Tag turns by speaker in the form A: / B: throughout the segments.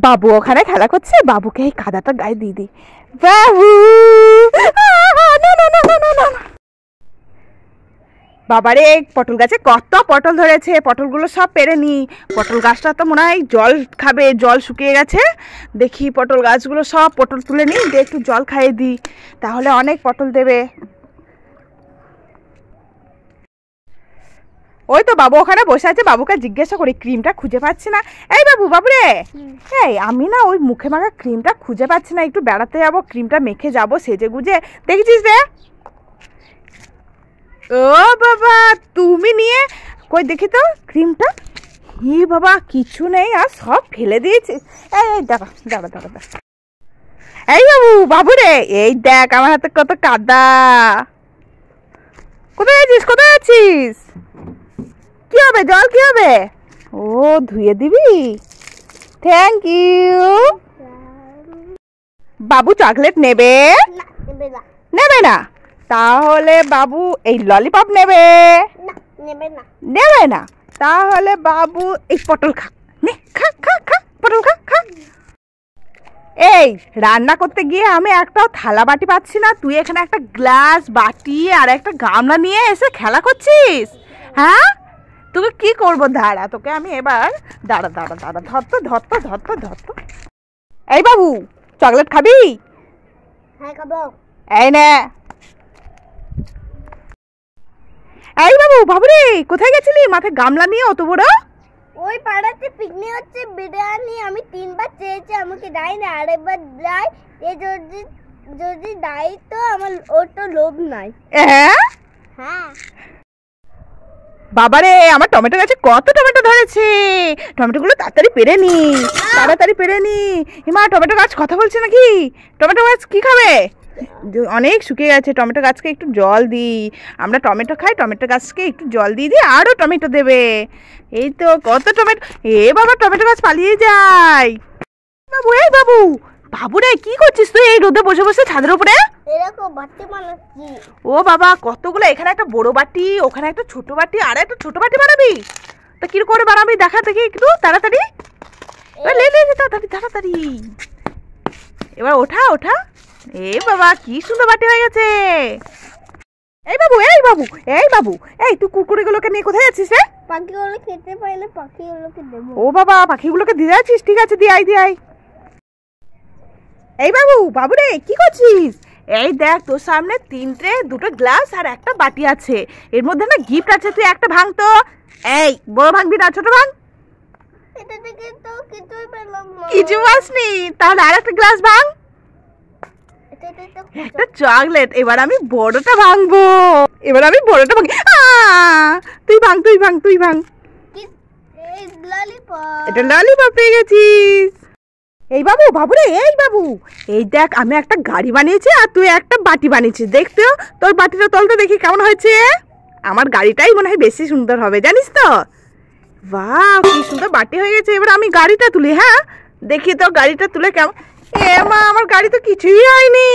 A: বাবু ওখানে খেলা করছে, বাবুকে এই কাদাটা গায়ে দিয়ে দিই। বাবু বাবারে, পটল গাছে কত পটল ধরেছে, পটলগুলো সব পেরে নি। পটল গাছটা তো মনে হয় জল খাবে, জল শুকিয়ে গেছে। দেখি পটল গাছগুলো সব পটল তুলে নিই, দিয়ে একটু জল খাইয়ে দিই, তাহলে অনেক পটল দেবে। ওই তো বাবু ওখানে বসে আছে, বাবুকে জিজ্ঞাসা করি, ক্রিমটা খুঁজে পাচ্ছি না। এই বাবু, বাবুরে, এই আমি না ওই মুখে মাখা ক্রিমটা খুঁজে পাচ্ছি না, একটু বেড়াতে যাবো, ক্রিমটা মেখে যাবো সেজে গুজে। দেখেছিস রে? ও বাবা, তুমি নিয়ে কই দেখি তো ক্রিমটা। হি বাবা, কিছু নেই আর সব ফেলে দিয়েছিস। এই দাঁড়া দাঁড়া দাঁড়া দাঁড়া। এই বাবু, বাবুরে, এই দেখ আমার হাতে কত কাদা। কোথায় আছিস, কোথায় আছিস? কি হবে, জল কি হবে? ও ধুয়ে দিবি, থ্যাংক ইউ। বাবু চকলেট নেবে? নেবে না? তাহলে বাবু এই ললিপপ নেবে? নেবে না? তাহলে বাবু এই পটল খা, নে খা খা খা, পটল খা খা। এই রান্না করতে গিয়ে আমি একটাও থালা বাটি পাচ্ছি না, তুই এখানে একটা গ্লাস বাটি আর একটা গামলা নিয়ে এসে খেলা করছিস। হ্যাঁ, তোকে কি করবো, দাঁড়া, তোকে আমি এবার দাঁড়া দাঁড়া দাঁড়া, ধরতো ধরতো ধরতো ধরতো। এই বাবু, চকলেট খাবি?
B: হ্যাঁ খাবো।
A: এই নে। এই বাবু, বাবুরে, কোথায় গেছিলি মাথায় গামলা নিয়ে অত বড়?
B: ওই পাড়াতে পিকনিক হচ্ছে, বিরিয়ানি আমি 3 বার চেয়েছি, আমাকে দেয় না, আরেকবার দেয়। এ যদি যদি দেয় তো আমার ওর তো লোভ নাই। হ্যাঁ
A: বাবারে, আমার টমেটো গাছে কত টমেটো ধরেছে, টমেটোগুলো তাড়াতাড়ি পেরে নি, তাড়াতাড়ি পেরে নি। হিমা, টমেটো গাছ কথা বলছে নাকি? টমেটো গাছ কি খাবে? অনেক শুকিয়ে গেছে, টমেটো গাছকে একটু জল দিই, আমরা টমেটো খাই, টমেটো গাছকে একটু জল দিয়ে দিই, আরও টমেটো দেবে। এই তো কত টমেটো। এ বাবা, টমেটো গাছ পালিয়ে যায়। বাবু, এই বাবু, বাবুরে কি করছিস তুই এই রোদে বসে বসে ছাদের উপরে?
B: এরকম বাটি বানাচ্ছি।
A: ও বাবা, কতগুলো, এখানে একটা বড় বাটি, ওখানে একটা ছোট বাটি, আর একটা ছোট বাটি বানাবি? তা কি করে বানাবি দেখা দেখি একটু তাড়াতাড়ি। লে লে তাড়াতাড়ি তাড়াতাড়ি, এবার ওঠা ওঠা। এ বাবা, কি সুন্দর বাটি হয়ে গেছে। এই বাবু, এই বাবু, এই বাবু, এই তুই কুরকুরিগুলোকে নিয়ে কোথায় যাচ্ছিস রে?
B: পাখিগুলো খেতে পাইলে পাখিগুলোকে দেবো।
A: ও বাবা, পাখিগুলোকে দিয়ে যাচ্ছিস? ঠিক আছে, দিয়ে আই দিয়ে আই। এই বাবু, বাবুরে, কি করছিস? এই দেখ, তোর সামনে 3 ট্রে, 2টো গ্লাস আর একটা বাটি আছে, এর মধ্যে না গিফট আছে, তুই একটা ভাঙ তো। এই বড় ভাঙবি না, ছোট ভাঙ।
B: এটা থেকে তো কিছুই পেলাম না।
A: কিছু পাসনি? তাহলে আর একটা গ্লাস ভাঙ। একটা চকলেট, এবার আমি বড়টা ভাঙবো, এবার আমি বড়টা ভাঙি। তুই ভাঙ, তুই ভাঙ, তুই ভাঙ। এটা ললিপপ পেয়ে গেছিস। এই বাবু, বাবুরে, এই বাবু, এই দেখ আমি একটা গাড়ি বানিয়েছি আর তুই একটা বাটি বানিয়েছিস, দেখতো তোর বাটিটা তলটা দেখি কেমন হয়েছে। আমার গাড়িটাই মনে হয় বেশি সুন্দর হবে, জানিস তো। বাহ, কি সুন্দর বাটি হয়ে গেছে। এবার আমি গাড়িটা তুলি। হ্যাঁ, দেখি তো গাড়িটা তুলে কেমন। এ মা, আমার গাড়ি তো কিছুই হয়নি।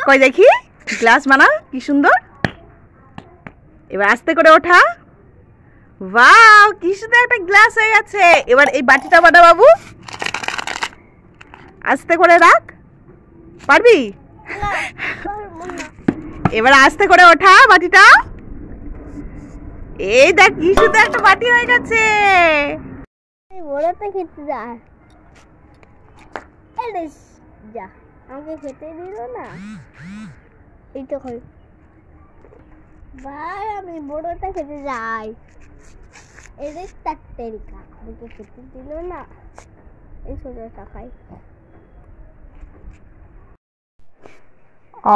A: কই দেখি, গ্লাস বানা, কি সুন্দর। এবার আস্তে করে ওঠা। বাহ, কি সুন্দর একটা গ্লাস হয়ে গেছে। এবার এই বাটিটা বানা বাবু, আস্তে করে রাখ, পারবি? এবার আস্তে করে ওঠা বাটিটা। এই দেখ, কি সুন্দর একটা বাটি হয়ে গেছে।
B: বড়টা খেতে যায়, যা আমাকে খেতে দিল না। এইটা খাই ভাই, আমি বড়টা খেতে যাই। এদের তাড়াতাড়ি আমাকে খেতে দিল না, এই ছোটটা খাই।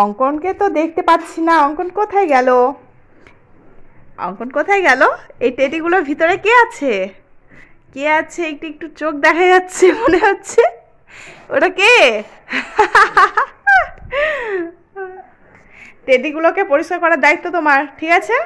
A: অঙ্কনকে তো দেখতে পাচ্ছি না, অঙ্কন কোথায় গেল? অঙ্কন কোথায় গেল? এই টেডিগুলোর ভিতরে কে আছে? কে আছে? একটু একটু চোখ দেখা যাচ্ছে মনে হচ্ছে। ওটা কে? টেডিগুলোকে পরিষ্কার করার দায়িত্ব তোমার, ঠিক আছে?